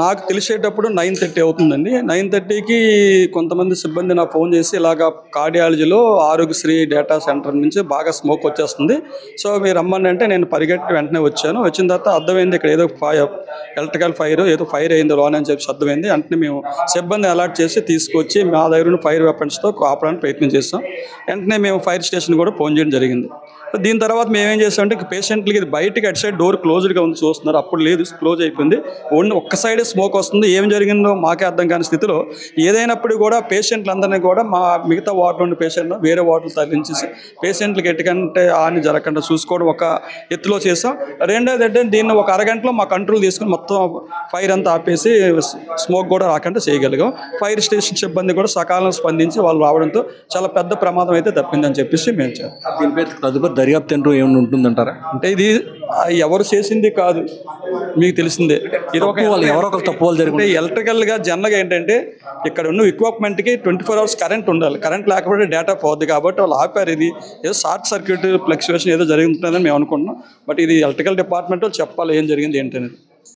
నాకు తెలిసేటప్పుడు 9:30 అవుతుందండి. 9:30కి కొంతమంది సిబ్బంది నాకు ఫోన్ చేసి ఇలాగ కార్డియాలజీలో ఆరోగ్యశ్రీ డేటా సెంటర్ నుంచి బాగా స్మోక్ వచ్చేస్తుంది. సో మీరు రమ్మని అంటే నేను పరిగెట్టి వెంటనే వచ్చాను. వచ్చిన తర్వాత అర్థమైంది ఇక్కడ ఏదో ఎలక్ట్రికల్ ఫైర్ ఏదో ఫైర్ అయింది లోన అని చెప్పి అర్థమైంది. వెంటనే మేము సిబ్బంది అలర్ట్ చేసి తీసుకొచ్చి మా దగ్గర ఉన్న ఫైర్ వెపన్స్తో ఆపడానికి ప్రయత్నం చేస్తాం. వెంటనే మేము ఫైర్ స్టేషన్ కూడా ఫోన్ చేయడం జరిగింది. దీని తర్వాత మేమేం చేసామంటే పేషెంట్లకి ఇది బయటకి అటు సైడ్ డోర్ క్లోజ్డ్గా ఉంది చూస్తున్నారు. అప్పుడు లేదు, క్లోజ్ అయిపోయింది. ఓన్లీ ఒక్క సైడే స్మోక్ వస్తుంది. ఏం జరిగిందో మాకే అర్థం కాని స్థితిలో ఏదైనప్పుడు కూడా పేషెంట్లందరినీ కూడా మా మిగతా వార్డులో ఉన్న పేషెంట్లు వేరే వార్డులు తరలించేసి పేషెంట్లకి ఎటుకంటే హాని జరగకుండా చూసుకోవడం ఒక ఎత్తులో చేసాం. రెండోది అంటే దీన్ని ఒక అరగంటలో మా కంట్రోల్ తీసుకుని మొత్తం ఫైర్ అంతా ఆపేసి స్మోక్ కూడా రాకుండా చేయగలిగాం. ఫైర్ స్టేషన్ సిబ్బంది కూడా సకాలంలో స్పందించి వాళ్ళు రావడంతో చాలా పెద్ద ప్రమాదం అయితే తప్పిందని చెప్పేసి మేము చెప్పాం. దీనిపై తదుపరి దర్యాప్తు అంటూ ఏమైనా ఉంటుందంటారా? అంటే ఇది ఎవరు చేసింది కాదు, మీకు తెలిసిందే. ఇది ఒక ఎవరో ఒకరు తప్పు వాళ్ళు జరిగింది. ఎలక్ట్రికల్గా జనరల్గా ఏంటంటే ఇక్కడ ఉన్న ఎక్విప్మెంట్కి 24 hours కరెంట్ ఉండాలి. కరెంట్ లేకపోతే డేటా పోద్ది. కాబట్టి వాళ్ళు ఆపారు. ఇది ఏదో షార్ట్ సర్క్యూట్ ఫ్లక్చువేషన్ ఏదో జరుగుతుందని మేము అనుకుంటున్నాం. బట్ ఇది ఎలక్ట్రికల్ డిపార్ట్మెంట్ వాళ్ళు చెప్పాలి ఏం జరిగింది ఏంటనేది.